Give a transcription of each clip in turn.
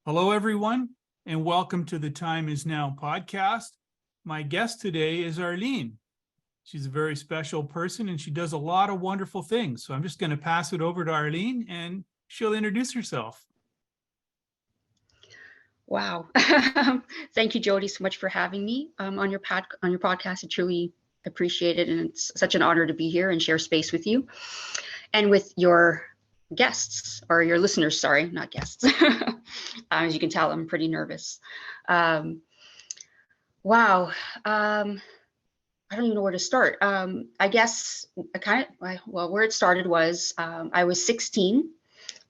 Hello, everyone, and welcome to the Time Is Now podcast. My guest today is Arlene. She's a very special person and she does a lot of wonderful things. So I'm just going to pass it over to Arlene and she'll introduce herself. Wow. Thank you, Jody, so much for having me on your podcast. I truly appreciate it. And it's such an honor to be here and share space with you and with your guests, or your listeners, sorry, not guests. As you can tell, I'm pretty nervous. Wow. I don't even know where to start. I guess where it started was I was 16.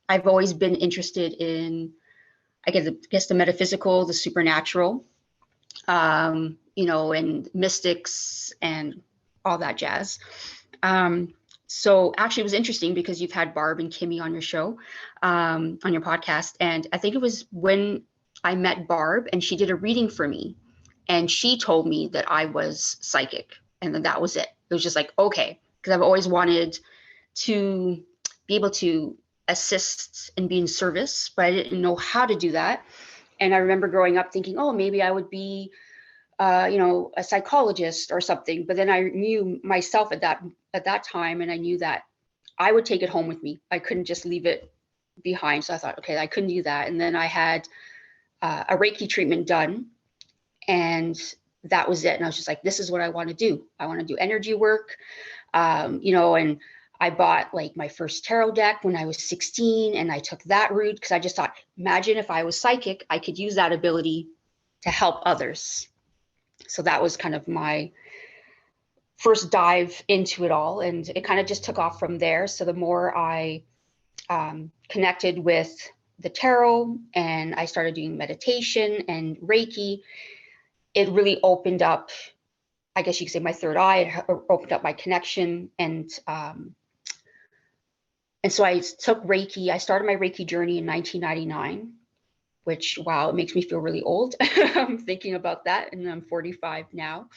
I've always been interested in, I guess the metaphysical, the supernatural, and mystics and all that jazz. So actually it was interesting because you've had Barb and Kimmy on your show, on your podcast. And I think it was when I met Barb and she did a reading for me and she told me that I was psychic, and then that was it. It was just like, okay, because I've always wanted to be able to assist and be in service, but I didn't know how to do that. And I remember growing up thinking, oh, maybe I would be a psychologist or something. But then I knew myself at that time, and I knew that I would take it home with me. I couldn't just leave it behind. So I thought, okay, I couldn't do that. And then I had a Reiki treatment done, and that was it. And I was just like, this is what I want to do. I want to do energy work, and I bought like my first tarot deck when I was 16, and I took that route because I just thought, imagine if I was psychic, I could use that ability to help others. So that was kind of my first dive into it all. And it kind of just took off from there. So the more I connected with the tarot and I started doing meditation and Reiki, it really opened up, I guess you could say, my third eye. It opened up my connection. And so I took Reiki. I started my Reiki journey in 1999. Which, wow, it makes me feel really old. I'm thinking about that, and I'm 45 now.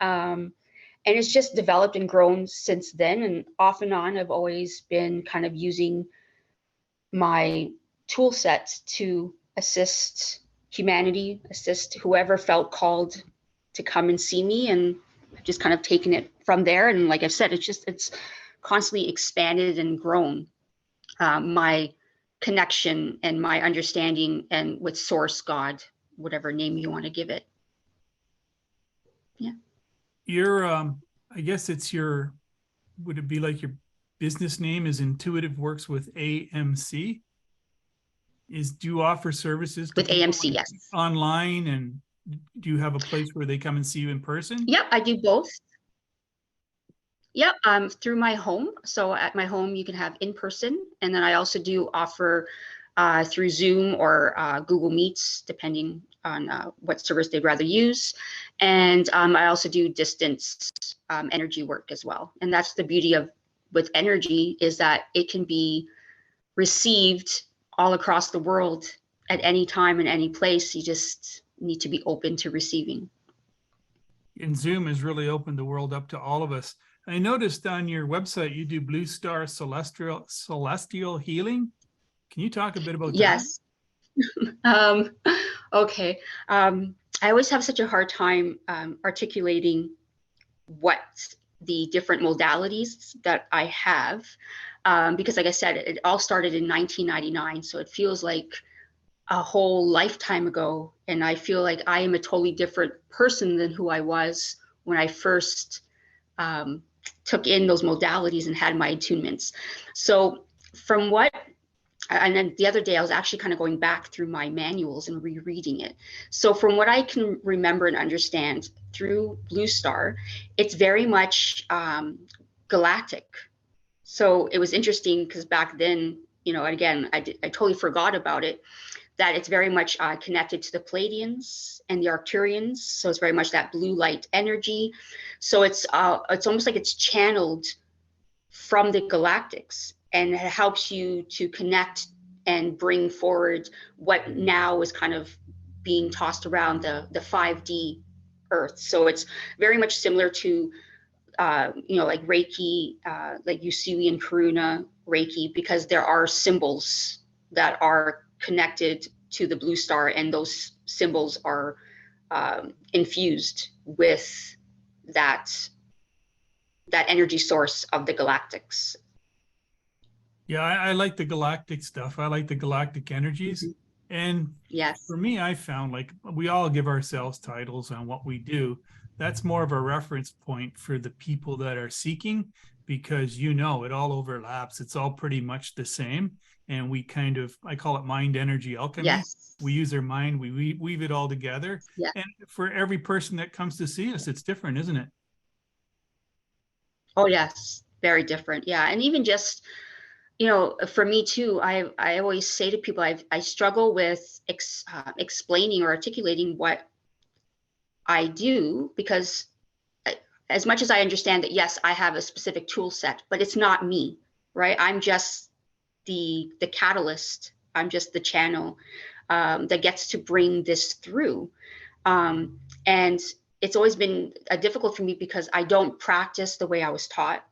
And it's just developed and grown since then. And off and on, I've always been kind of using my tool set to assist humanity, assist whoever felt called to come and see me. And I've just kind of taken it from there. And like I've said, it's constantly expanded and grown. My connection and my understanding and with source, God, whatever name you want to give it. Yeah. I guess would it be like your business name is Intuitive Works with AMC? Do you offer services with AMC? Yes. Online, and do you have a place where they come and see you in person? Yep, I do both. Yep, through my home. So at my home, you can have in person. And then I also do offer through Zoom or Google Meets, depending on what service they'd rather use. And I also do distance energy work as well. And that's the beauty with energy, is that it can be received all across the world at any time in any place. You just need to be open to receiving. And Zoom has really opened the world up to all of us. I noticed on your website you do Blue Star Celestial Healing. Can you talk a bit about that? Yes. Okay. I always have such a hard time articulating what the different modalities that I have, because like I said, it all started in 1999. So it feels like a whole lifetime ago. And I feel like I am a totally different person than who I was when I first took in those modalities and had my attunements. So and then the other day I was actually kind of going back through my manuals and rereading it. So from what I can remember and understand through Blue Star, it's very much galactic. So it was interesting because back then, again, I totally forgot about it, that it's very much connected to the Pleiadians and the Arcturians. So it's very much that blue light energy. So it's almost like it's channeled from the galactics, and it helps you to connect and bring forward what now is kind of being tossed around the 5D Earth. So it's very much similar to, like Reiki, like Usui and Karuna Reiki, because there are symbols that are connected to the blue star, and those symbols are infused with that energy source of the galactics. Yeah, I like the galactic stuff. I like the galactic energies. And Yes. for me, I found like we all give ourselves titles on what we do. That's more of a reference point for the people that are seeking, because it all overlaps. It's all pretty much the same. And we kind of, I call it mind energy alchemy. Yes. We use our mind, we weave it all together. Yeah. And for every person that comes to see us, it's different, isn't it? Oh, yes. Very different. Yeah. And even just, for me too, I always say to people, I struggle with explaining or articulating what I do, because as much as I understand that, yes, I have a specific tool set, but it's not me, right? I'm just the catalyst. I'm just the channel that gets to bring this through. And it's always been difficult for me because I don't practice the way I was taught,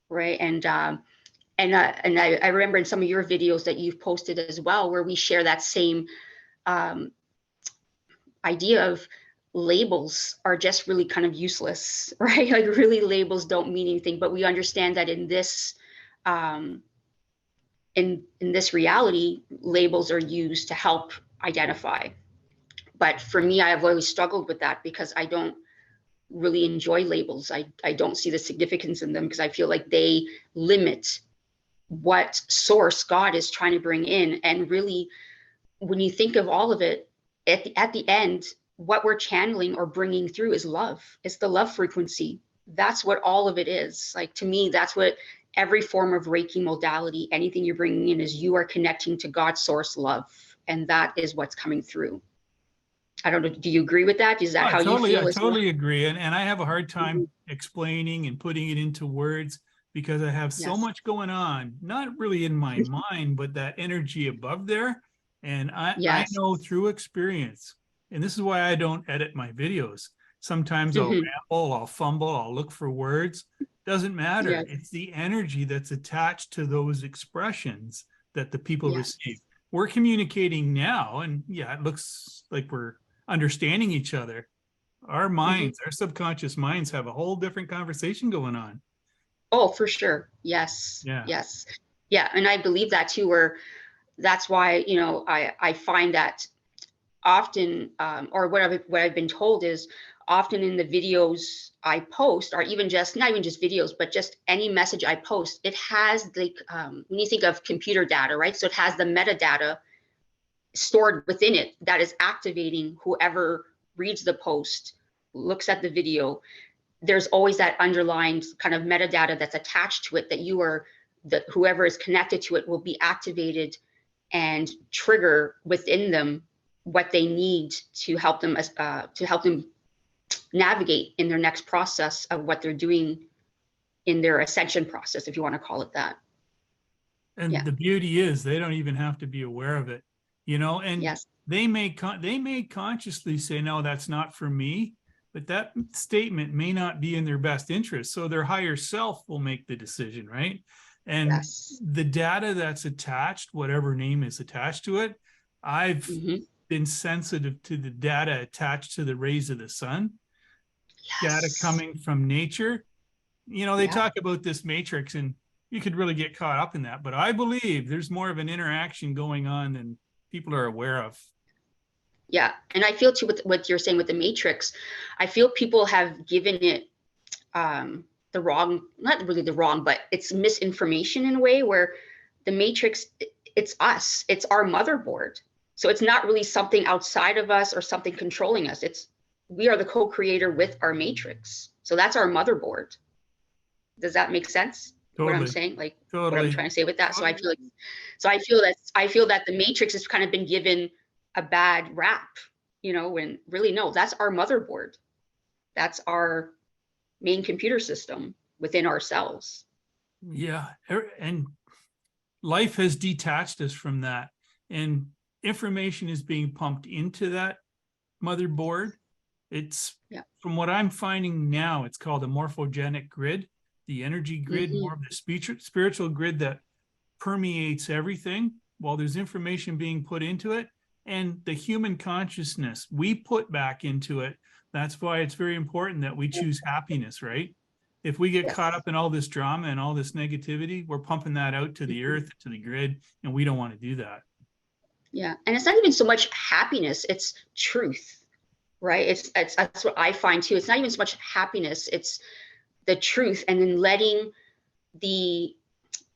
right? And I remember in some of your videos that you've posted as well, where we share that same idea of labels are just really kind of useless, right? Like really labels don't mean anything, but we understand that in this in this reality, labels are used to help identify. But for me, I have always struggled with that because I don't really enjoy labels. I don't see the significance in them because I feel like they limit what source God is trying to bring in. And really, when you think of all of it, at the end, what we're channeling or bringing through is love. It's the love frequency. That's what all of it is. Like, to me, that's what every form of Reiki modality, anything you're bringing in, is you are connecting to God's source love. And that is what's coming through. I don't know. Do you agree with that? Is that how you feel? I totally agree. And I have a hard time explaining and putting it into words because I have so much going on, not really in my mind, but that energy above there. And I know through experience, and this is why I don't edit my videos. Sometimes I'll ramble, I'll fumble, I'll look for words. Doesn't matter. Yes. It's the energy that's attached to those expressions that the people receive. We're communicating now, and it looks like we're understanding each other. Our minds, our subconscious minds have a whole different conversation going on. Oh, for sure. Yes. Yeah. Yes. Yeah. And I believe that too, where that's why, I find that often, or what I've been told is often in the videos I post, or even not even just videos, but just any message I post, it has when you think of computer data, right? So it has the metadata stored within it that is activating whoever reads the post, looks at the video. There's always that underlying kind of metadata that's attached to it that whoever is connected to it will be activated and trigger within them what they need to help them navigate in their next process of what they're doing in their ascension process, if you want to call it that. And the beauty is they don't even have to be aware of it, and they may consciously say, no, that's not for me, but that statement may not be in their best interest. So their higher self will make the decision, right? And the data that's attached, whatever name is attached to it, I've been sensitive to the data attached to the rays of the sun, data coming from nature. They talk about this matrix, and you could really get caught up in that. But I believe there's more of an interaction going on than people are aware of. Yeah. And I feel too, with what you're saying with the matrix, I feel people have given it the wrong, not really the wrong, but it's misinformation in a way where the matrix, it's us, it's our motherboard. So it's not really something outside of us or something controlling us. We are the co-creator with our matrix. So that's our motherboard. Does that make sense? Totally. What I'm saying, like totally. What I'm trying to say with that. So I feel that the matrix has kind of been given a bad rap, when really, no, that's our motherboard. That's our main computer system within ourselves. Yeah. And life has detached us from that, and information is being pumped into that motherboard. It's from what I'm finding now, it's called a morphogenic grid, the energy grid, more of the spiritual grid that permeates everything while there's information being put into it. and the human consciousness we put back into it. That's why it's very important that we choose happiness, right? If we get caught Yes. up in all this drama and all this negativity, we're pumping that out to the earth, to the grid, and we don't want to do that. Yeah. And it's not even so much happiness, it's truth, right? It's that's what I find too. It's not even so much happiness, it's the truth, and then letting the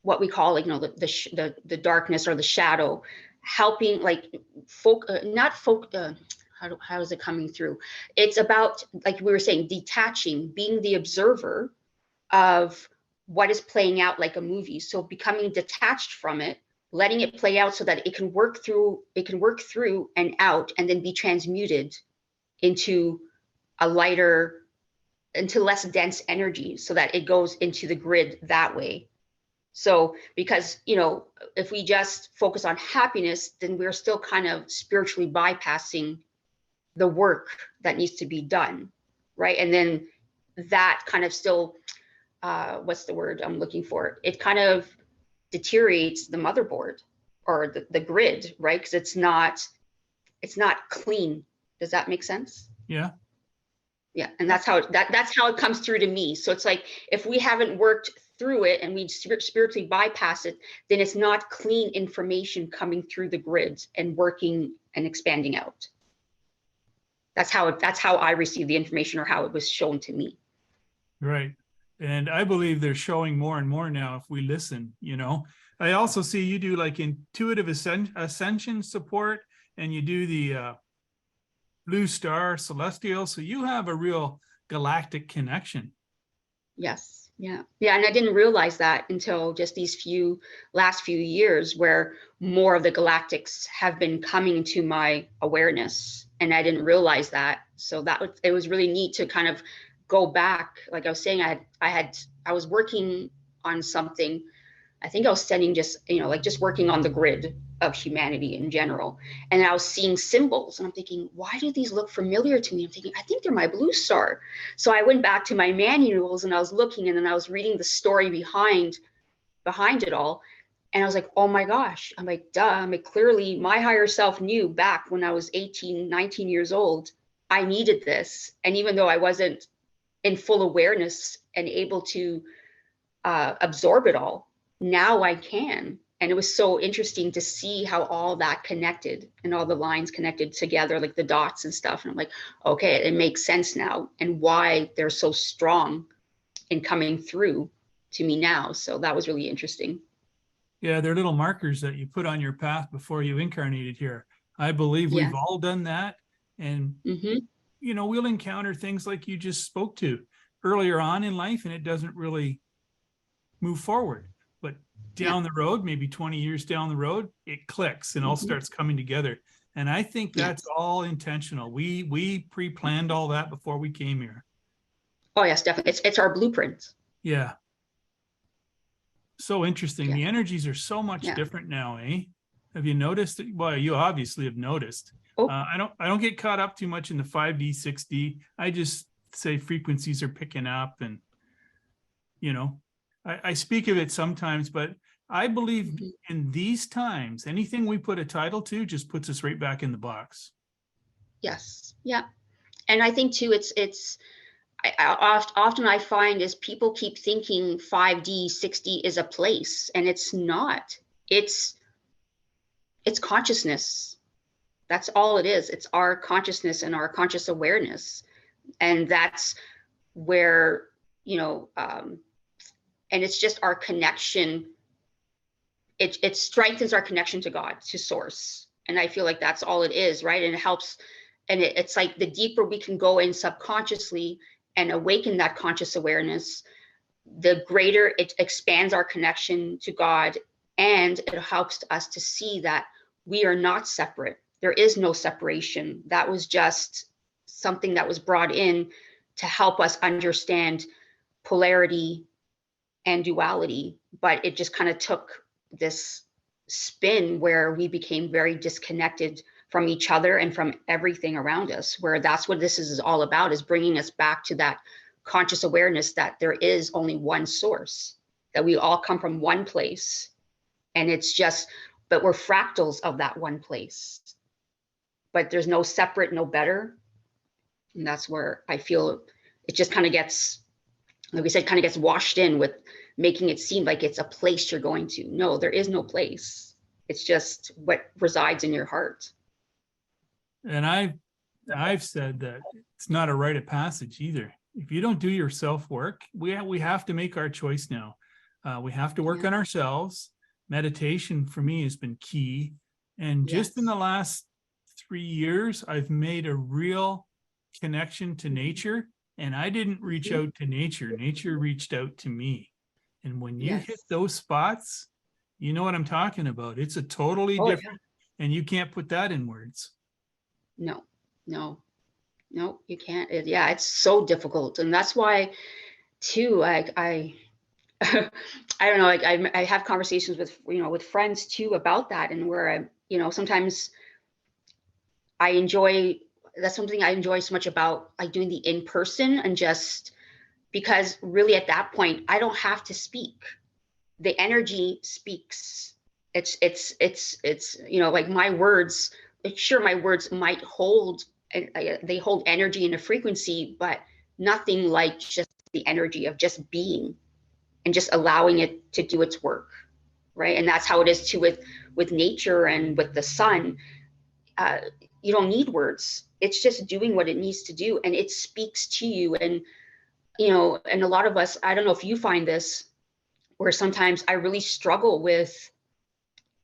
what we call, like, the darkness or the shadow, helping, like, not folk how is it coming through? It's about, like we were saying, detaching, being the observer of what is playing out like a movie. So becoming detached from it, letting it play out so that it can work through and out, and then be transmuted into a lighter, into less dense energy, so that it goes into the grid that way. So, because, if we just focus on happiness, then we're still kind of spiritually bypassing the work that needs to be done, right? And then that kind of still, what's the word I'm looking for? It kind of deteriorates the motherboard or the grid, right? Because it's not clean. Does that make sense? Yeah. Yeah. And that's how it comes through to me. So it's like, if we haven't worked through it and we spiritually bypass it, then it's not clean information coming through the grids and working and expanding out. That's how I received the information, or how it was shown to me. Right. And I believe they're showing more and more now if we listen, I also see you do like intuitive ascension support, and you do the blue star celestial. So you have a real galactic connection. Yes. Yeah. Yeah. And I didn't realize that until just these last few years, where more of the galactics have been coming into my awareness. And I didn't realize that. So it was really neat to kind of go back. Like I was saying, I was working on something. I think I was studying just working on the grid of humanity in general. And I was seeing symbols, and I'm thinking, why do these look familiar to me? I'm thinking, I think they're my blue star. So I went back to my manuals and I was looking, and then I was reading the story behind it all. And I was like, oh my gosh. I'm like, duh. I'm like, clearly my higher self knew back when I was 18, 19 years old, I needed this. And even though I wasn't in full awareness and able to absorb it all, now I can. And it was so interesting to see how all that connected, and all the lines connected together, like the dots and stuff. And I'm like, okay, it makes sense now, and why they're so strong in coming through to me now. So that was really interesting. Yeah, they're little markers that you put on your path before you incarnated here. I believe Yeah. we've all done that. And, we'll encounter things like you just spoke to earlier on in life, and it doesn't really move forward. But down the road, maybe 20 years down the road, it clicks and all starts coming together. And I think that's all intentional. We pre-planned all that before we came here. Oh yes, definitely. It's our blueprint. Yeah. So interesting. Yeah. The energies are so much different now, eh? Have you noticed? Well, you obviously have noticed. Oh. I don't get caught up too much in the 5D, 6D. I just say frequencies are picking up, and I speak of it sometimes, but I believe in these times, anything we put a title to just puts us right back in the box. Yes. Yeah. And I think too, often I find is people keep thinking 5D, 6D is a place, and it's not. It's consciousness. That's all it is. It's our consciousness and our conscious awareness. And that's where, and it's just our connection. It strengthens our connection to God, to source. And I feel like that's all it is, right? And it helps. And it's like the deeper we can go in subconsciously and awaken that conscious awareness, the greater it expands our connection to God. And it helps us to see that we are not separate. There is no separation. That was just something that was brought in to help us understand polarity and duality. But it just kind of took this spin where we became very disconnected from each other and from everything around us, where that's what this is all about, is bringing us back to that conscious awareness that there is only one source, that we all come from one place. And it's just, but we're fractals of that one place. but there's no separate, no better. And that's where I feel it just kind of gets, like we said, kind of gets washed in with making it seem like it's a place you're going to. No, there is no place. It's just what resides in your heart. And I've said that it's not a rite of passage either. If you don't do your self-work, we have to make our choice now. We have to work on ourselves. Meditation for me has been key. And just in the last 3 years, I've made a real connection to nature. And I didn't reach out to nature. Nature reached out to me. And when you hit those spots, you know what I'm talking about. It's a totally different, and you can't put that in words. No, you can't. It's so difficult. And that's why too, I don't know, like I have conversations with, with friends too about that, and where sometimes that's something I enjoy so much about like doing the in-person, and just because really at that point, I don't have to speak. The energy speaks. It's like my words, sure, my words might hold, they hold energy and a frequency, but nothing like just the energy of just being and just allowing it to do its work, right? And that's how it is too with nature and with the sun. You don't need words. It's just doing what it needs to do, and it speaks to you. And and a lot of us, I don't know if you find this, where sometimes I really struggle with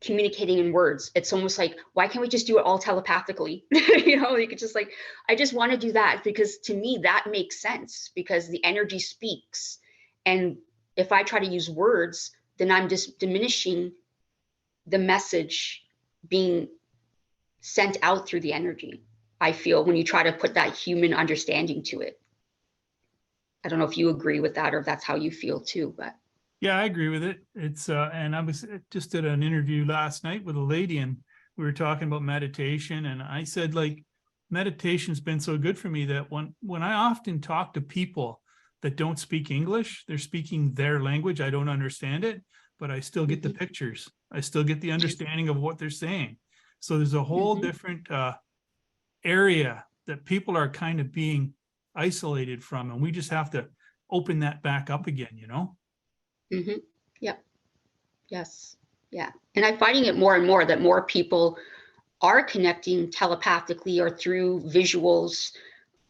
communicating in words. It's almost like, why can't we just do it all telepathically? You could just like, I just want to do that, because to me that makes sense, because the energy speaks. And if I try to use words, then I'm just diminishing the message being sent out through the energy. I feel when you try to put that human understanding to it. I don't know if you agree with that, or if that's how you feel too, but. Yeah, I agree with it. It's and I was just did an interview last night with a lady, and we were talking about meditation, and I said, like, meditation's been so good for me that when I often talk to people that don't speak English, they're speaking their language. I don't understand it, but I still get the pictures. I still get the understanding of what they're saying. So there's a whole different area that people are kind of being isolated from, and we just have to open that back up again, Yep. Yes. Yeah. And I'm finding it more and more that more people are connecting telepathically or through visuals,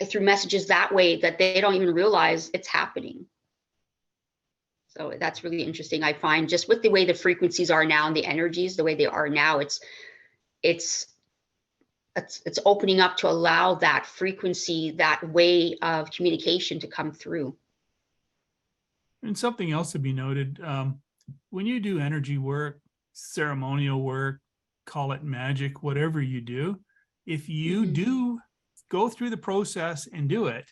through messages that way, that they don't even realize it's happening. So that's really interesting. I find just with the way the frequencies are now and the energies, the way they are now, it's opening up to allow that frequency, that way of communication to come through. And something else to be noted, when you do energy work, ceremonial work, call it magic, whatever you do, if you do go through the process and do it,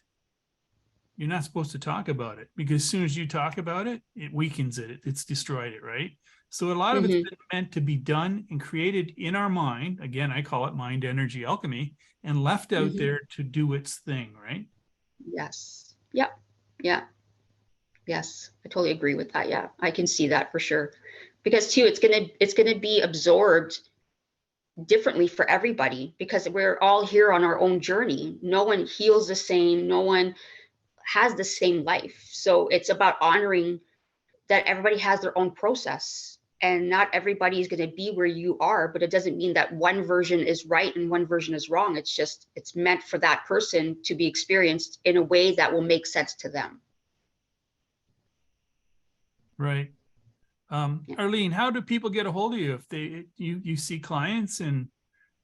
you're not supposed to talk about it, because as soon as you talk about it, it weakens it. It's destroyed it, right? So a lot of it's been meant to be done and created in our mind. Again, I call it mind energy alchemy, and left out there to do its thing, right? Yes. Yep. Yeah. Yes, I totally agree with that. Yeah, I can see that for sure. Because too, it's gonna be absorbed differently for everybody, because we're all here on our own journey. No one heals the same. No one has the same life. So it's about honoring that everybody has their own process, and not everybody is going to be where you are, but it doesn't mean that one version is right and one version is wrong. It's just, it's meant for that person to be experienced in a way that will make sense to them. Right. Arlene, how do people get a hold of you if you see clients and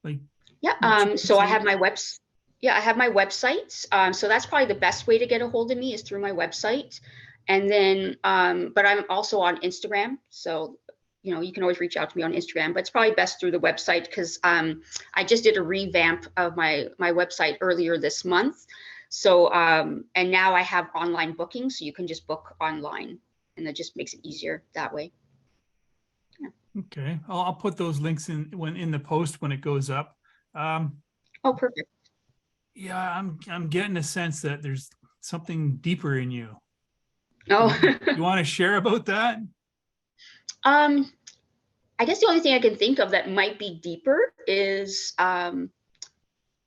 like? Yeah. So I have my website. Yeah, I have my website. So that's probably the best way to get a hold of me, is through my website. And then, but I'm also on Instagram. So, you can always reach out to me on Instagram, but it's probably best through the website, because I just did a revamp of my website earlier this month. So, and now I have online booking, so you can just book online, and that just makes it easier that way. Yeah. Okay, I'll put those links in the post when it goes up. Oh, perfect. Yeah, I'm getting a sense that there's something deeper in you. Oh, you want to share about that? I guess the only thing I can think of that might be deeper is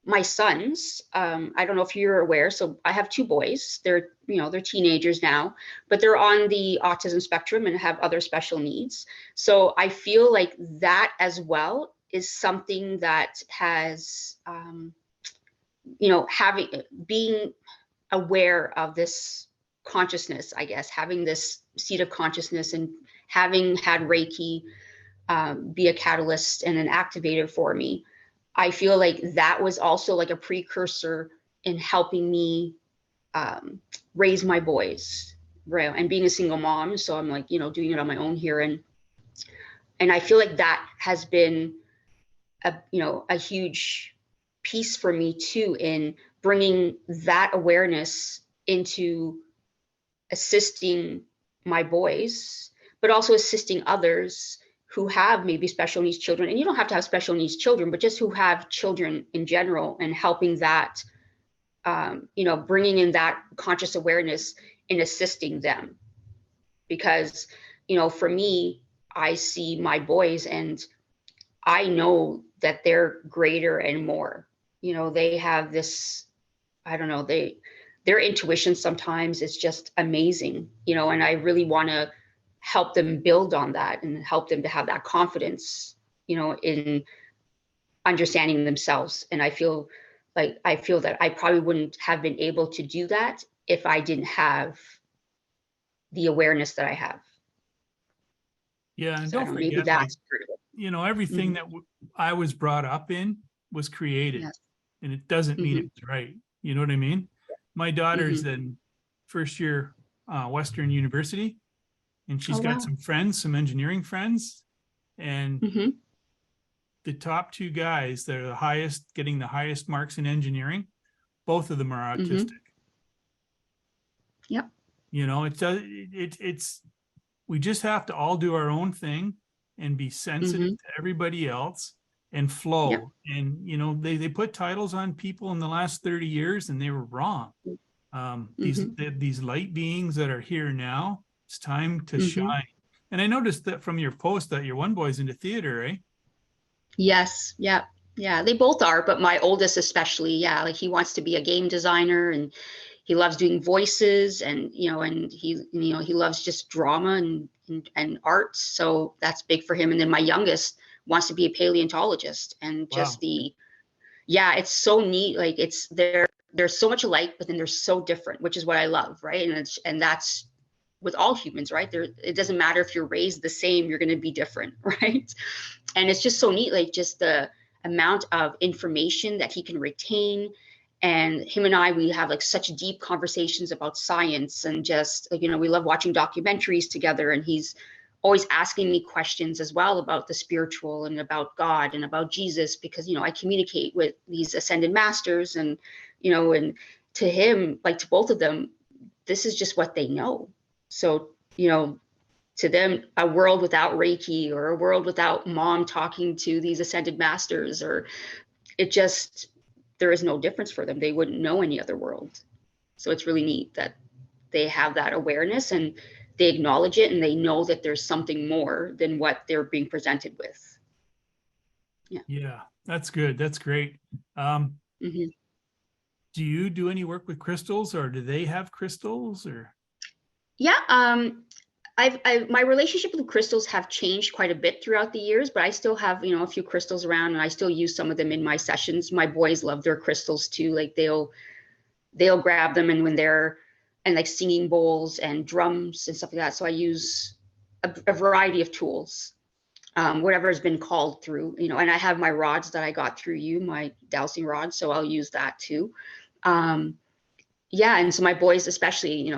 my sons, I don't know if you're aware, so I have two boys. They're, they're teenagers now, but they're on the autism spectrum and have other special needs. So I feel like that as well is something that has, being aware of this consciousness, I guess, having this seed of consciousness and having had Reiki be a catalyst and an activator for me. I feel like that was also like a precursor in helping me raise my boys, right? And being a single mom, so I'm like, doing it on my own here, and I feel like that has been a huge piece for me too, in bringing that awareness into assisting my boys, but also assisting others who have maybe special needs children. And you don't have to have special needs children, but just who have children in general, and helping that, bringing in that conscious awareness in assisting them. Because, for me, I see my boys and I know that they're greater and more. They have this, I don't know, their intuition sometimes is just amazing, and I really want to help them build on that and help them to have that confidence, in understanding themselves. And I feel that I probably wouldn't have been able to do that if I didn't have the awareness that I have. Yeah. And So don't maybe forget, like, that's part of it. everything that I was brought up in was created, Yes. and it doesn't mean it's right. You know what I mean? My daughter's in first year Western University, and she's got some friends, some engineering friends, and the top two guys that are getting the highest marks in engineering, both of them are autistic. Yep. It's we just have to all do our own thing and be sensitive to everybody else and flow. Yep. And they put titles on people in the last 30 years, and they were wrong. These light beings that are here now, it's time to shine. And I noticed that from your post that your one boy's into theater, eh? Yes. Yeah. Yeah. They both are, but my oldest especially. Yeah. Like he wants to be a game designer, and he loves doing voices, and, and he loves just drama and art. So that's big for him. And then my youngest wants to be a paleontologist, and just it's so neat. Like they're so much alike, but then they're so different, which is what I love. Right. And that's with all humans, right? It doesn't matter if you're raised the same, you're going to be different. Right. And it's just so neat, like just the amount of information that he can retain. And him and we have like such deep conversations about science, and just, we love watching documentaries together. And he's always asking me questions as well about the spiritual and about God and about Jesus, because, I communicate with these ascended masters, and, and to him, like to both of them, this is just what they know. So, to them, a world without Reiki, or a world without mom talking to these ascended masters, or there is no difference for them. They wouldn't know any other world. So it's really neat that they have that awareness, and they acknowledge it, and they know that there's something more than what they're being presented with. Yeah, that's good. That's great. Do you do any work with crystals, or do they have crystals, or? Yeah. My relationship with crystals have changed quite a bit throughout the years, but I still have, a few crystals around, and I still use some of them in my sessions. My boys love their crystals too. Like they'll grab them, and like singing bowls and drums and stuff like that. So I use a variety of tools, whatever has been called through, and I have my rods that I got through you, my dowsing rods. So I'll use that too. Yeah. And so my boys, especially,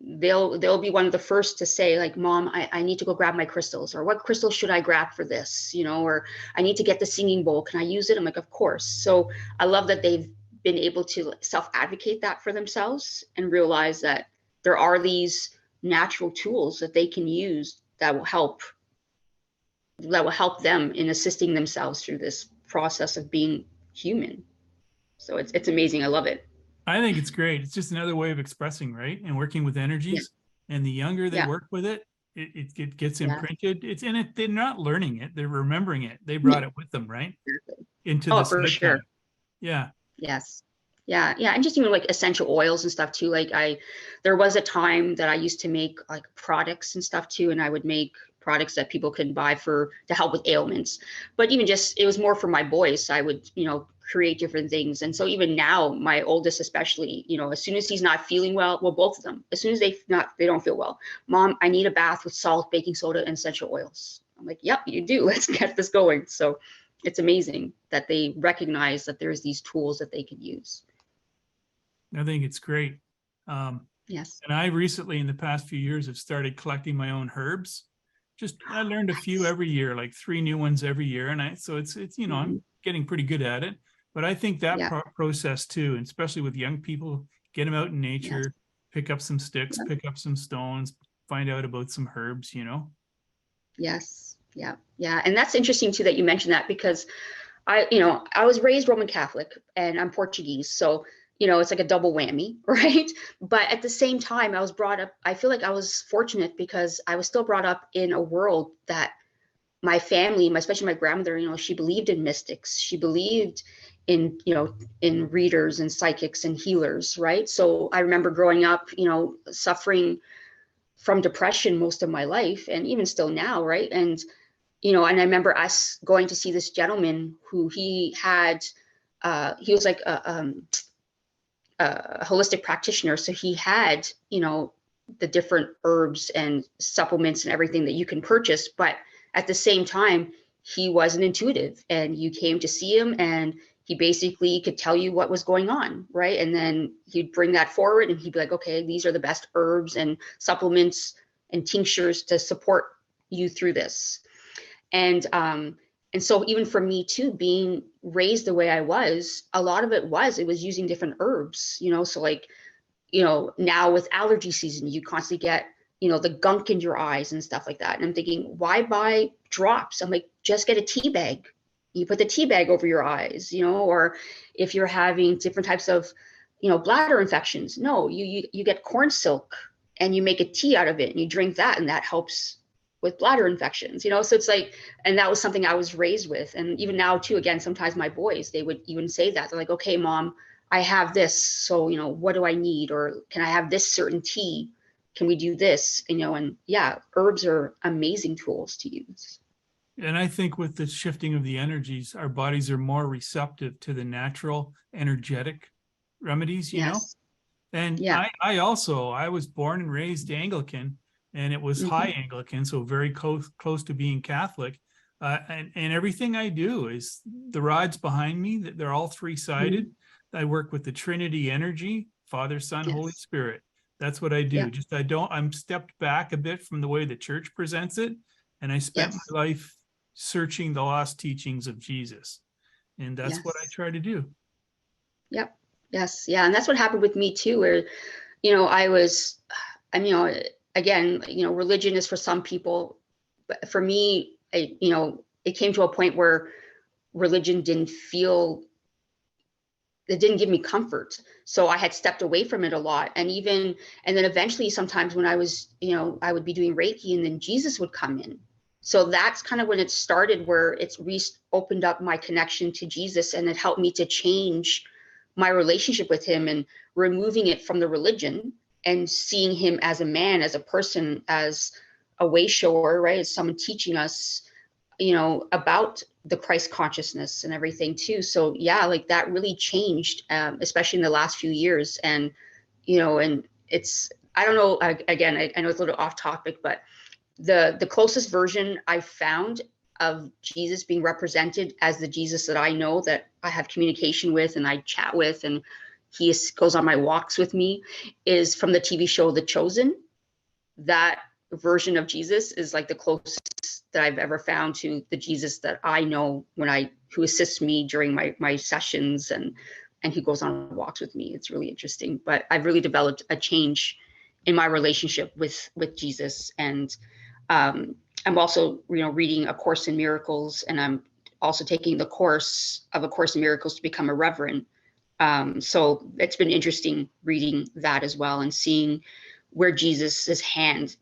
they'll be one of the first to say, like, Mom, I need to go grab my crystals, or what crystals should I grab for this? Or I need to get the singing bowl. Can I use it? I'm like, of course. So I love that they've been able to self-advocate that for themselves, and realize that there are these natural tools that they can use that will help them in assisting themselves through this process of being human. So it's amazing. I love it. I think it's great. It's just another way of expressing, right? And working with energies. Yeah. And the younger they work with it, it gets imprinted. It's in it. They're not learning it. They're remembering it. They brought it with them, right? Into this for sure. Yeah. Yes. Yeah. Yeah. And just even like essential oils and stuff too. There was a time that I used to make like products and stuff too. And I would make products that people can buy to help with ailments. But even just, it was more for my boys. So I would, create different things. And so even now, my oldest, especially, as soon as he's not feeling well, both of them, as soon as they don't feel well, Mom, I need a bath with salt, baking soda, and essential oils. I'm like, yep, you do. Let's get this going. So it's amazing that they recognize that there's these tools that they can use. I think it's great. Yes. And I recently, in the past few years, have started collecting my own herbs. Just I learned a few Nice. every year, like 3 new ones every year, and it's I'm Mhm. getting pretty good at it. But I think that Yeah. process too, and especially with young people, get them out in Yes. nature, pick up some sticks, Yep. pick up some stones, find out about some herbs. Yes. Yeah. Yeah. And that's interesting too that you mentioned that, because I was raised Roman Catholic and I'm Portuguese. So, it's like a double whammy, right? But at the same time, I was brought up, I feel like I was fortunate because I was still brought up in a world that my family, especially my grandmother, she believed in mystics. She believed in readers and psychics and healers, right? So I remember growing up, suffering from depression most of my life and even still now, right? And I remember us going to see this gentleman who he was like a holistic practitioner. So he had, the different herbs and supplements and everything that you can purchase. But at the same time, he was an intuitive, and you came to see him and he basically could tell you what was going on, right? And then he'd bring that forward and he'd be like, okay, these are the best herbs and supplements and tinctures to support you through this. And so even for me too, being raised the way I was, a lot of it was using different herbs, so like, now with allergy season, you constantly get, the gunk in your eyes and stuff like that. And I'm thinking, why buy drops? I'm like, just get a tea bag. You put the tea bag over your eyes, or if you're having different types of, bladder infections, no, you get corn silk and you make a tea out of it and you drink that, and that helps with bladder infections, so it's like, and that was something I was raised with. And even now too, again, sometimes my boys, they would even say that. They're like, okay, Mom, I have this, so what do I need? Or can I have this certain tea? Can we do this? And yeah, herbs are amazing tools to use. And I think with the shifting of the energies, our bodies are more receptive to the natural energetic remedies. Yes. And Yeah. I was born and raised Anglican, and it was Hmm. high Anglican, so very close to being Catholic. And everything I do is the rods behind me, that they're all three-sided. Hmm. I work with the Trinity energy, Father, Son, Holy Yes. Spirit. That's what I do. Yeah. Just I'm stepped back a bit from the way the church presents it. And I spent Yes. my life searching the lost teachings of Jesus. And that's what I Yes. try to do. Yep. Yes. Yeah. And that's what happened with me too, where, I was, again, religion is for some people, but for me, it came to a point where religion it didn't give me comfort. So I had stepped away from it a lot. And then eventually sometimes when I would be doing Reiki and then Jesus would come in. So that's kind of when it started, where it's opened up my connection to Jesus, and it helped me to change my relationship with him and removing it from the religion and seeing him as a man, as a person, as a way shower, right? As someone teaching us, about the Christ consciousness and everything too. So yeah, like that really changed, especially in the last few years. And it's, I don't know, again, I know it's a little off topic, but the closest version I found of Jesus being represented as the Jesus that I know, that I have communication with and I chat with, and goes on my walks with me, is from the TV show The Chosen. That version of Jesus is like the closest that I've ever found to the Jesus that I know, who assists me during my sessions, and who goes on walks with me. It's really interesting. But I've really developed a change in my relationship with Jesus. And I'm also, reading A Course in Miracles, and I'm also taking the course of A Course in Miracles to become a reverend. So it's been interesting reading that as well, and seeing where Jesus's hand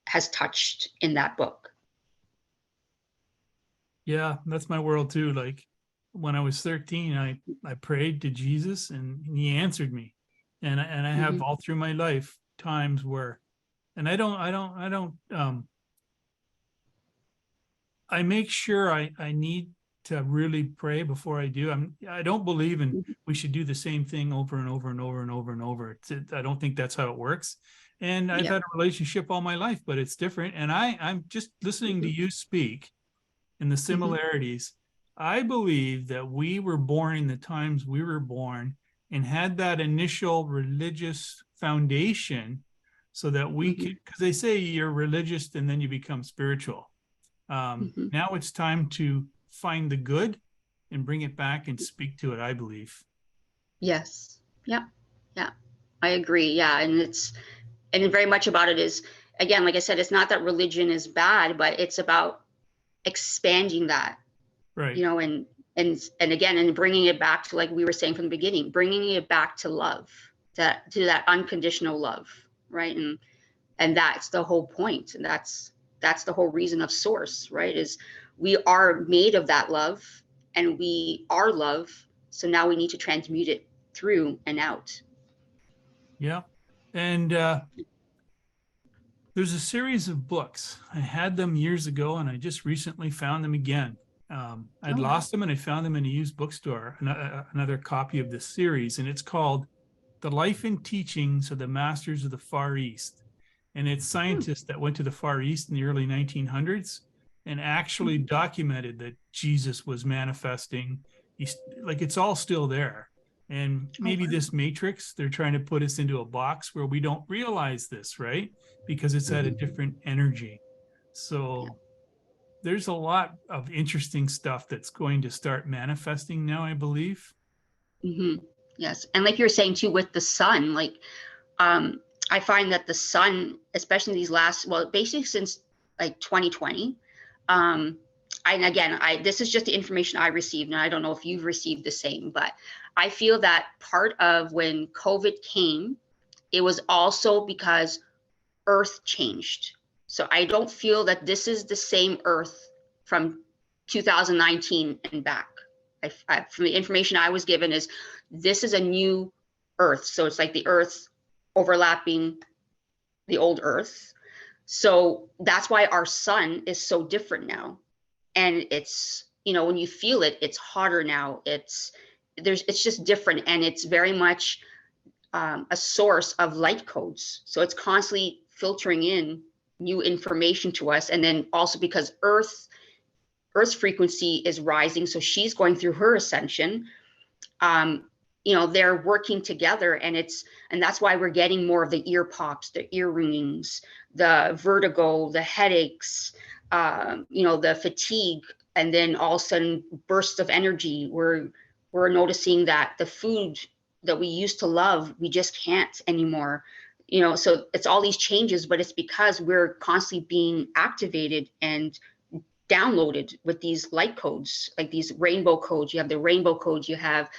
has touched in that book. Yeah, that's my world too. Like when I was 13, I prayed to Jesus and he answered me. And I have Mhm. all through my life times where, and I make sure I need to really pray before I do. I don't believe in Mhm. we should do the same thing over and over and over and over and over. I don't think that's how it works. And I've Yeah. had a relationship all my life, but it's different. And I'm just listening to Mhm. you speak and the Mhm. similarities. I believe that we were born in the times we were born and had that initial religious foundation so that we could, Mhm. because they say you're religious and then you become spiritual. Mhm. Now it's time to find the good and bring it back and speak to it, I believe. Yes. Yeah. Yeah. I agree. Yeah. And very much about it is, again, like I said, it's not that religion is bad, but it's about expanding that, Right. you know, and again, and bringing it back to, like we were saying from the beginning, bringing it back to love, to that unconditional love, right? And that's the whole point, and that's the whole reason of source, right? Is we are made of that love, and we are love. So now we need to transmute it through and out. Yeah. And there's a series of books. I had them years ago and I just recently found them again. I'd Oh, wow. lost them and I found them in a used bookstore, another copy of this series, and it's called The Life and Teachings of the Masters of the Far East. And it's Hmm. scientists that went to the Far East in the early 1900s and actually Mhm. documented that Jesus was manifesting. He's like, it's all still there. And Oh, maybe wow. this matrix, they're trying to put us into a box where we don't realize this, right? Because it's at a Mhm. different energy. Yeah. So there's a lot of interesting stuff that's going to start manifesting now, I believe. Hmm. Yes, and like you're saying too, with the sun, like um, I find that the sun, especially these last, well, basically since like 2020, um, and again, I this is just the information I received, and I don't know if you've received the same, but I feel that part of when COVID came, it was also because Earth changed. So I don't feel that this is the same Earth from 2019 and back. From the information I was given, is this is a new Earth. So it's like the Earth overlapping the old Earth. So that's why our sun is so different now. And it's, you know, when you feel it, it's hotter now. It's just different. And it's very much a source of light codes. So it's constantly filtering in new information to us. And then also because Earth's frequency is rising, so she's going through her ascension. Um, you know, they're working together, and that's why we're getting more of the ear pops, the ear ringings, the vertigo, the headaches, you know, the fatigue, and then all of a sudden bursts of energy. We're noticing that the food that we used to love, we just can't anymore. You know, so it's all these changes, but it's because we're constantly being activated and downloaded with these light codes, like these rainbow codes. You have the rainbow codes, you have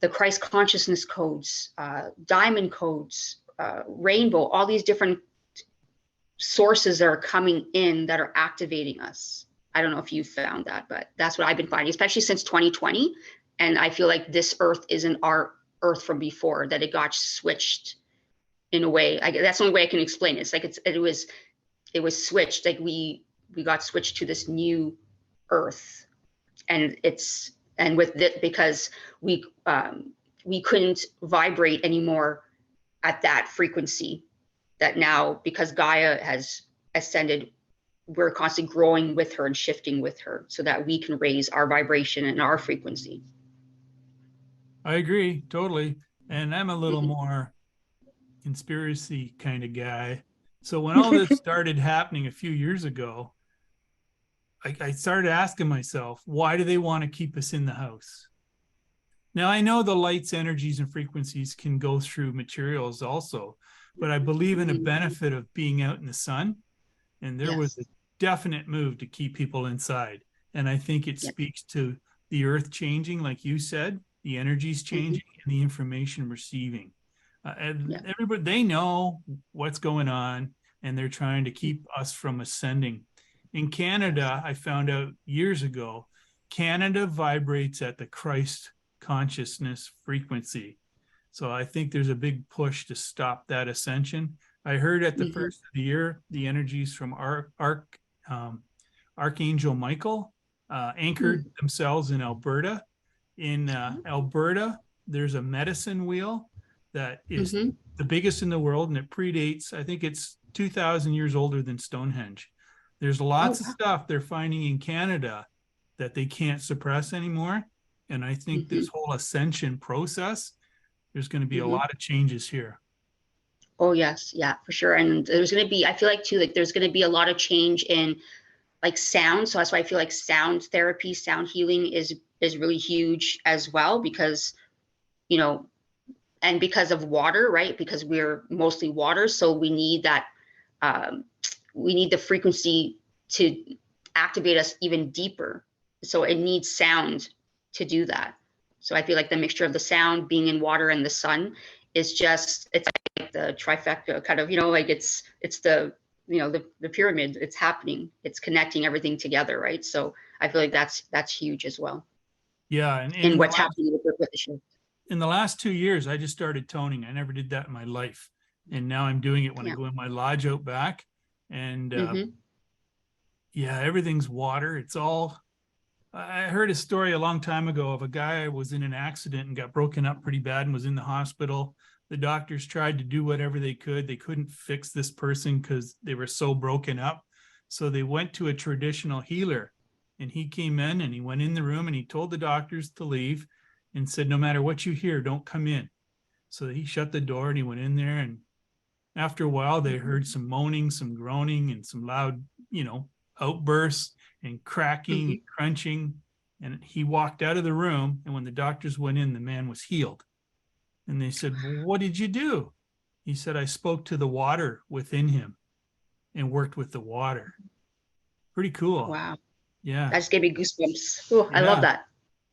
the Christ consciousness codes, diamond codes, rainbow, all these different sources that are coming in that are activating us. I don't know if you found that, but that's what I've been finding, especially since 2020. And I feel like this Earth isn't our Earth from before, that it got switched in a way. That's the only way I can explain it. It's like it was switched. Like we got switched to this new Earth, and with it because we we couldn't vibrate anymore at that frequency, that now because Gaia has ascended, we're constantly growing with her and shifting with her so that we can raise our vibration and our frequency. I agree totally. And I'm a little Mhm. more conspiracy kind of guy. So when all this started happening a few years ago, I started asking myself, why do they want to keep us in the house? Now, I know the lights, energies, and frequencies can go through materials also, but I believe in a Mhm. benefit of being out in the sun. And there was Yes. a definite move to keep people inside. And I think it Yeah. speaks to the earth changing, like you said, the energies Mhm. changing, and the information receiving. And Yeah. everybody, they know what's going on, and they're trying to Mhm. keep us from ascending. In Yes. Canada, I found out years ago, Canada vibrates at the Christ consciousness frequency. So I think there's a big push to stop that ascension. I heard at the first of the year, the energies from Archangel Michael anchored themselves in Alberta. In Alberta, there's a medicine wheel that is the biggest in the world, and it predates, I think it's 2,000 years older than Stonehenge. There's lots of stuff they're finding in Canada that they can't suppress anymore. And I think this whole ascension process, there's going to be a lot of changes here. Oh, yes. Yeah, for sure. And there's going to be, I feel like too, like there's going to be a lot of change in like sound. So that's why I feel like sound therapy, sound healing is really huge as well, because, you know, and because of water, right? Because we're mostly water. So we need that, we need the frequency to activate us even deeper. So it needs sound to do that. So I feel like the mixture of the sound, being in water and the sun is just, it's like the trifecta kind of, you know, like it's the, you know, the pyramid, it's happening, it's connecting everything together, right? So I feel like that's huge as well. Yeah. And what's happening with the shift. In the last 2 years, I just started toning. I never did that in my life. And now I'm doing it when I go in my lodge out back. And yeah, everything's water. It's all, I heard a story a long time ago of a guy who was in an accident and got broken up pretty bad and was in the hospital. The doctors tried to do whatever they could. They couldn't fix this person because they were so broken up. So they went to a traditional healer, and he came in and he went in the room and he told the doctors to leave and said, no matter what you hear, don't come in. So he shut the door and he went in there, and after a while they heard some moaning, some groaning, and some loud, you know, outbursts and cracking and crunching. And he walked out of the room, and when the doctors went in, the man was healed. And they said, well, what did you do? He said, I spoke to the water within him and worked with the water. Pretty cool. Wow. Yeah. That just gave me goosebumps. Oh, I love that.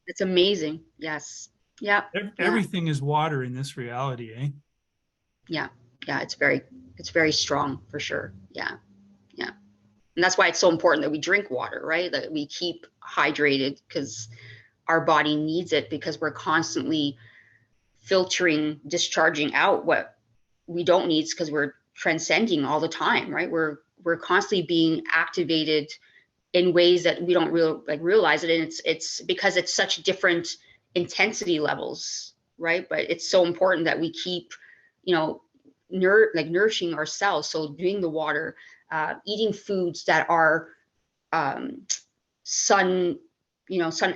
It's amazing. Yes. Yeah. Everything is water in this reality, eh? Yeah. Yeah. It's very strong for sure. Yeah. Yeah. And that's why it's so important that we drink water, right? That we keep hydrated, because our body needs it, because we're constantly filtering, discharging out what we don't need, because we're transcending all the time, right? We're constantly being activated in ways that we don't realize it. And it's because it's such different intensity levels, right? But it's so important that we keep, you know, nourishing ourselves. So doing the water, eating foods that are sun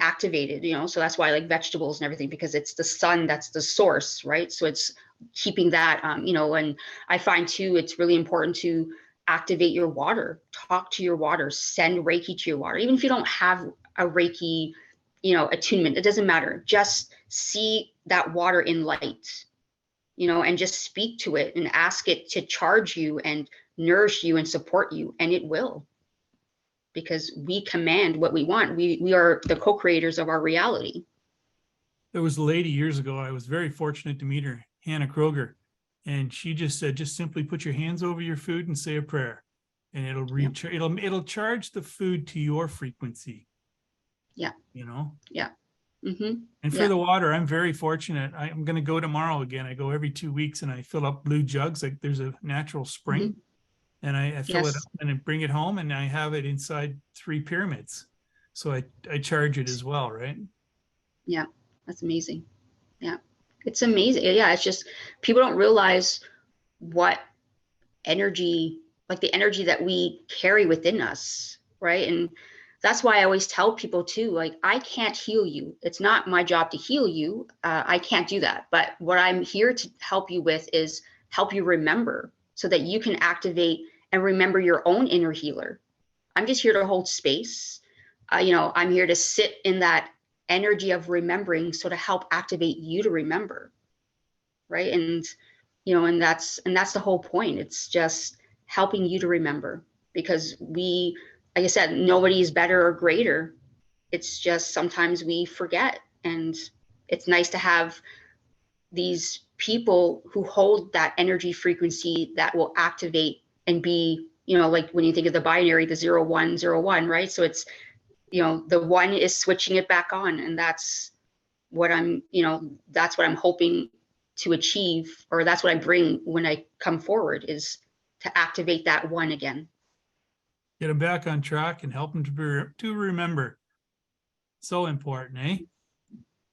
activated, you know, so that's why I like vegetables and everything, because it's the sun that's the source, right? So it's keeping that, you know, and I find too, it's really important to activate your water, talk to your water, send Reiki to your water. Even if you don't have a Reiki, you know, attunement, it doesn't matter. Just see that water in light, you know, and just speak to it and ask it to charge you and nourish you and support you. And it will, because we command what we want. We are the co-creators of our reality. There was a lady years ago, I was very fortunate to meet her, Hannah Kroger. And she just said, just simply put your hands over your food and say a prayer, and it'll charge the food to your frequency. Yeah. You know? Yeah. And for the water, I'm very fortunate. I'm going to go tomorrow again. I go every 2 weeks and I fill up blue jugs. Like there's a natural spring and I fill it up and I bring it home, and I have it inside 3 pyramids. So I charge it as well. Right. Yeah. That's amazing. Yeah. It's amazing. Yeah. It's just, people don't realize what energy, like the energy that we carry within us. Right. And that's why I always tell people too, like, I can't heal you. It's not my job to heal you. I can't do that. But what I'm here to help you with is help you remember, so that you can activate and remember your own inner healer. I'm just here to hold space. You know, I'm here to sit in that energy of remembering, so to help activate you to remember. Right. And, you know, and that's the whole point. It's just helping you to remember, because like I said, nobody is better or greater. It's just sometimes we forget. And it's nice to have these people who hold that energy frequency that will activate and be, you know, like when you think of the binary, the 0101, right? So it's the one is switching it back on. And that's what that's what I'm hoping to achieve, or that's what I bring when I come forward, is to activate that one again. Get them back on track and help them to remember. So important, eh?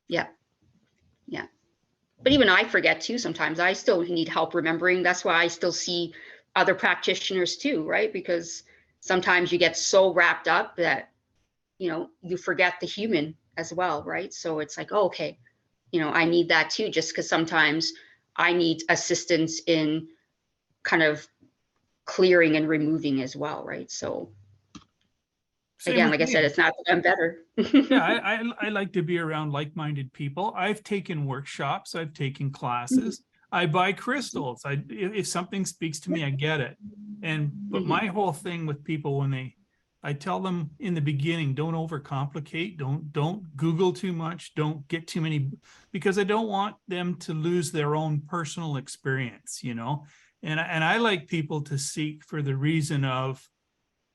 Yeah. Yeah. But even I forget too sometimes. I still need help remembering. That's why I still see other practitioners too, right? Because sometimes you get so wrapped up that, you forget the human as well, right? So it's like, oh, okay, I need that too, just because sometimes I need assistance in kind of clearing and removing as well, right? So Same again, with like I me. said, it's not that I'm better. Yeah, I like to be around like-minded people. I've taken workshops, I've taken classes, I buy crystals. If something speaks to me, I get it. But my whole thing with people, I tell them in the beginning, don't overcomplicate, don't Google too much, don't get too many, because I don't want them to lose their own personal experience, And I like people to seek for the reason of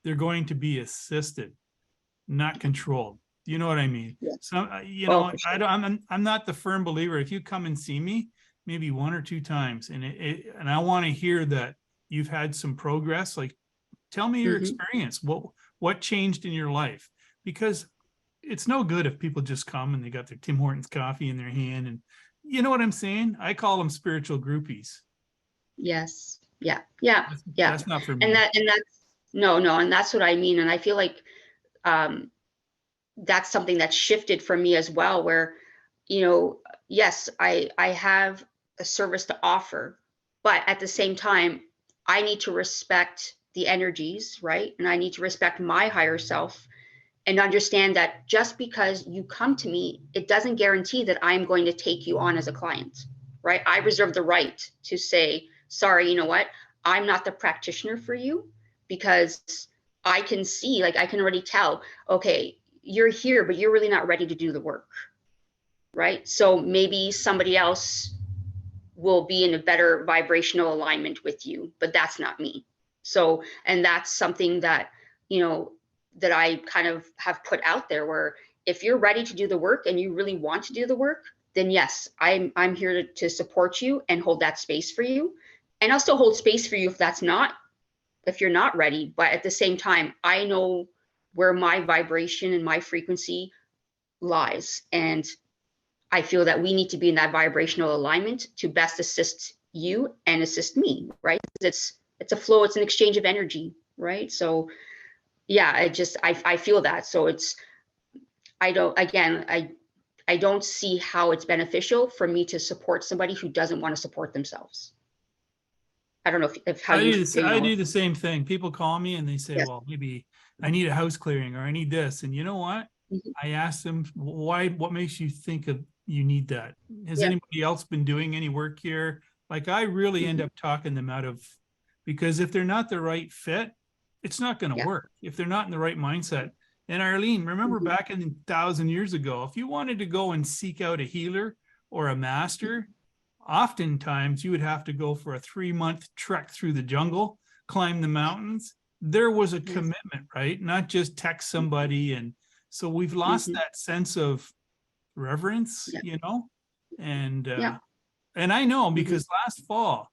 they're going to be assisted, not controlled. You know what I mean? Yeah. So, Oh, for sure. I'm not the firm believer. If you come and see me, maybe one or two times, and I want to hear that you've had some progress, like tell me your experience. What changed in your life? Because it's no good if people just come and they got their Tim Hortons coffee in their hand, and you know what I'm saying? I call them spiritual groupies. Yes. Yeah. Yeah. Yeah. That's not for And me. that's no, and that's what I mean. And I feel like um that's something that shifted for me as well, where, yes, I have a service to offer, but at the same time, I need to respect the energies, right? And I need to respect my higher self and understand that just because you come to me, it doesn't guarantee that I'm going to take you on as a client, right? I reserve the right to say, sorry, you know what? I'm not the practitioner for you, because I can see, like, I can already tell, okay, you're here, but you're really not ready to do the work, right? So maybe somebody else will be in a better vibrational alignment with you, but that's not me. So, and that's something that, that I kind of have put out there, where if you're ready to do the work and you really want to do the work, then yes, I'm here to support you and hold that space for you. And I'll still hold space for you if you're not ready. But at the same time, I know where my vibration and my frequency lies. And I feel that we need to be in that vibrational alignment to best assist you and assist me, right? It's a flow, it's an exchange of energy, right? So yeah, I feel that. So I don't see how it's beneficial for me to support somebody who doesn't want to support themselves. I don't know if how you, I do the same thing. People call me and they say, yes. well, maybe I need a house clearing or I need this. And you know what? I ask them, what makes you think of you need that? Has anybody else been doing any work here? Like, I really end up talking them out of, because if they're not the right fit, it's not going to work. If they're not in the right mindset. And Arlene, remember back in 1,000 years ago, if you wanted to go and seek out a healer or a master, oftentimes you would have to go for a 3-month trek through the jungle, climb the mountains. There was a commitment, right? Not just text somebody. And so we've lost that sense of reverence, and I know, because last fall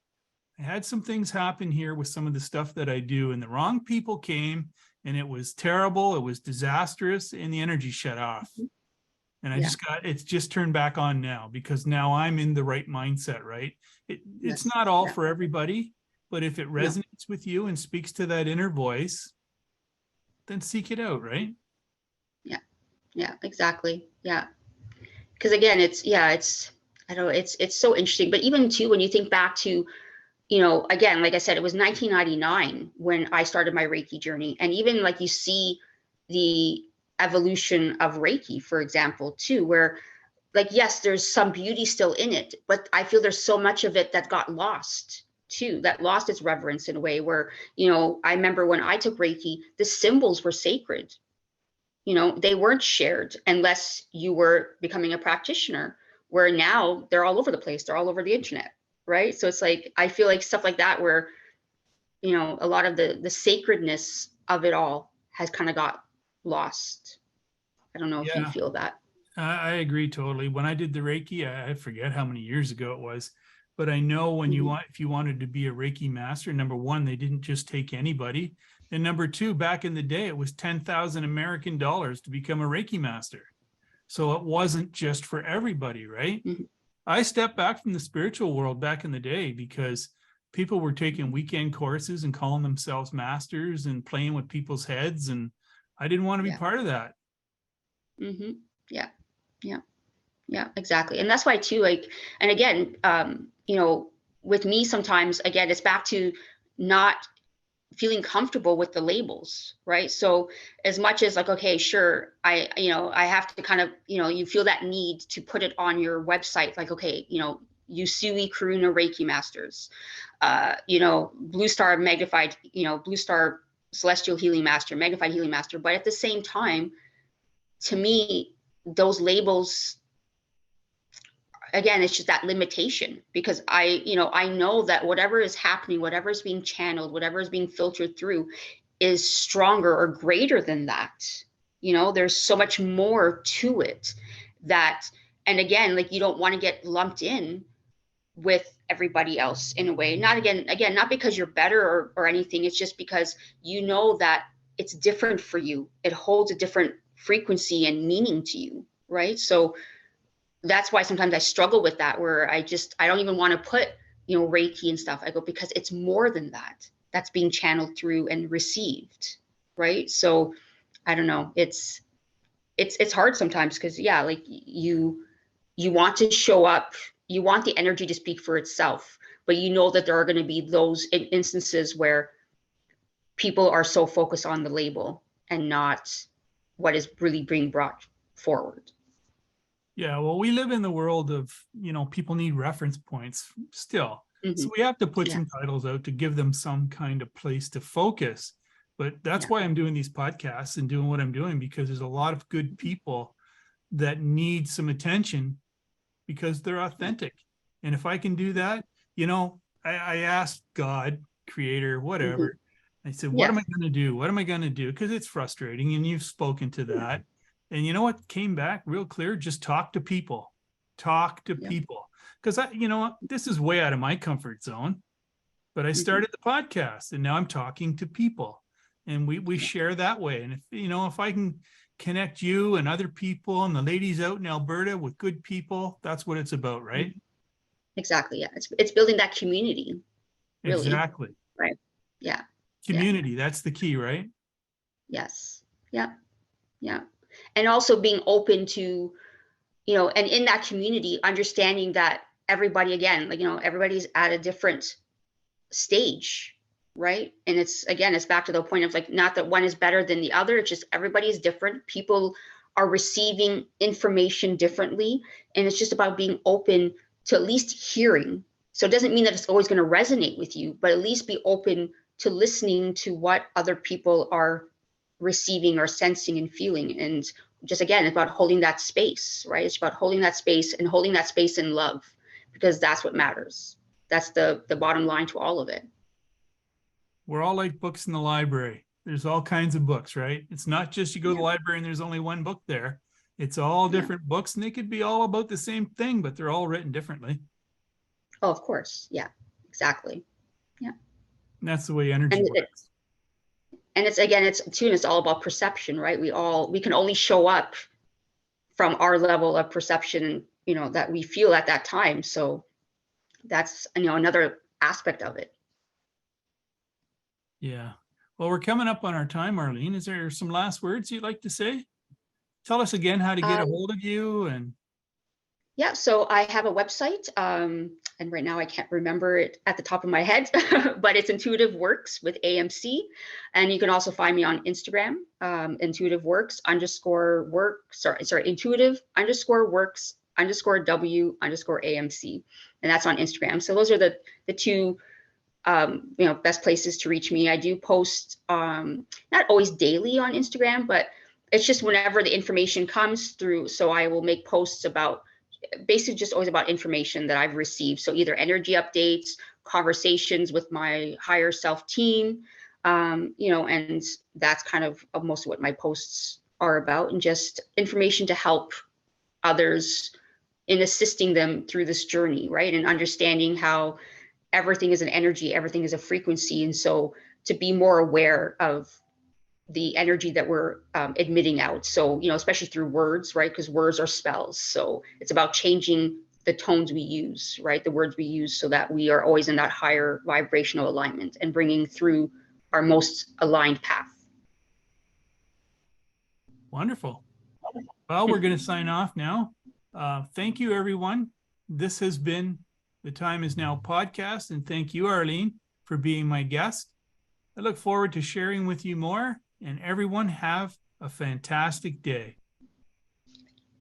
I had some things happen here with some of the stuff that I do, and the wrong people came, and it was terrible, it was disastrous, and the energy shut off. And it's just turned back on now, because now I'm in the right mindset, right? It's not all for everybody, but if it resonates with you and speaks to that inner voice, then seek it out, right? Yeah, exactly. Yeah. Because again, I don't know, it's so interesting. But even too, when you think back to, again, like I said, it was 1999 when I started my Reiki journey. And even like you see the evolution of Reiki, for example, too, where, like, yes, there's some beauty still in it, but I feel there's so much of it that got lost too, that lost its reverence in a way where, I remember when I took Reiki, the symbols were sacred. They weren't shared unless you were becoming a practitioner, where now they're all over the place. They're all over the internet, right? So it's like, I feel like stuff like that, where, a lot of the sacredness of it all has kind of got lost. I don't know if you Yeah, feel that. I agree totally. When I did the Reiki, I forget how many years ago it was, but I know when you Mhm. want, if you wanted to be a Reiki master, number one, they didn't just take anybody. And number two, back in the day, it was 10,000 American dollars to become a Reiki master. So it wasn't just for everybody, right? Mhm. I stepped back from the spiritual world back in the day because people were taking weekend courses and calling themselves masters and playing with people's heads. And I didn't want to be Yeah. part of that. Hmm. Yeah. Yeah. Yeah, exactly. And that's why too, like, and again, with me sometimes, again, it's back to not feeling comfortable with the labels, right? So as much as like, okay, sure, I have to kind of, you feel that need to put it on your website, like, okay, Usui Karuna Reiki Masters, Blue Star Magnified, Blue Star Celestial Healing Master, Magnified Healing Master. But at the same time, to me, those labels, again, it's just that limitation, because I know that whatever is happening, whatever is being channeled, whatever is being filtered through is stronger or greater than that. There's so much more to it that, and again, like, you don't want to get lumped in with everybody else in a way. Not again, not because you're better or anything. It's just because that it's different for you. It holds a different frequency and meaning to you, right? So that's why sometimes I struggle with that, where I don't even want to put, Reiki and stuff. I go, because it's more than that that's being channeled through and received. Right. So I don't know. It's hard sometimes, because yeah, like, you want to show up, you want the energy to speak for itself, but that there are going to be those instances where people are so focused on the label and not what is really being brought forward. Yeah, well, we live in the world of, people need reference points still. Hmm. So we have to put Yeah. some titles out to give them some kind of place to focus. But that's Yeah. why I'm doing these podcasts and doing what I'm doing, because there's a lot of good people that need some attention because they're authentic. And if I can do that, I asked God, creator, Hmm. whatever. I said, what Yeah. am I going to do? What am I going to do? Because it's frustrating. And you've spoken to that. And you know what came back real clear? Just talk to people. Talk to Yeah. people. Because this is way out of my comfort zone. But I Hmm. started the podcast and now I'm talking to people. And we Yeah. share that way. And if I can connect you and other people and the ladies out in Alberta with good people, that's what it's about, right? Exactly. Yeah. It's building that community, really. Exactly. Right. Yeah. Yeah. Community, that's the key, right? Yes. Yeah. Yeah. And also being open to, and in that community, understanding that everybody, again, like, everybody's at a different stage, right? And it's back to the point of, like, not that one is better than the other. It's just everybody is different. People are receiving information differently. And it's just about being open to at least hearing. So it doesn't mean that it's always going to resonate with you, but at least be open to listening to what other people are receiving or sensing and feeling. And just, again, it's about holding that space, right? It's about holding that space and holding that space in love, because that's what matters. That's the bottom line to all of it. We're all like books in the library. There's all kinds of books, right? It's not just you go to the Yeah. library and there's only one book there. It's all Yeah. different books and they could be all about the same thing, but they're all written differently. Oh, of course. Yeah, exactly. Yeah. And that's the way energy And it, works. and it's, again, it's all about perception, right? We can only show up from our level of perception, that we feel at that time. So that's, another aspect of it. Yeah. Well, we're coming up on our time, Arlene. Is there some last words you'd like to say? Tell us again how to get a Um, hold of you and Yeah, so I have a website, and right now I can't remember it at the top of my head, but it's Intuitive Works with AMC. And you can also find me on Instagram, Intuitive Works underscore work, sorry, Intuitive underscore works underscore W underscore AMC. And that's on Instagram. So those are the two best places to reach me. I do post, not always daily on Instagram, but it's just whenever the information comes through. So I will make posts about, basically just always about information that I've received. So either energy updates, conversations with my higher self team, and that's kind of most of what my posts are about, and just information to help others in assisting them through this journey, right? And understanding how everything is an energy, everything is a frequency. And so to be more aware of the energy that we're admitting out. So, especially through words, right? Because words are spells. So it's about changing the tones we use, right? The words we use, so that we are always in that higher vibrational alignment and bringing through our most aligned path. Wonderful. Well, we're going to sign off now. Thank you, everyone. This has been the Time Is Now podcast. And thank you, Arlene, for being my guest. I look forward to sharing with you more, and everyone have a fantastic day.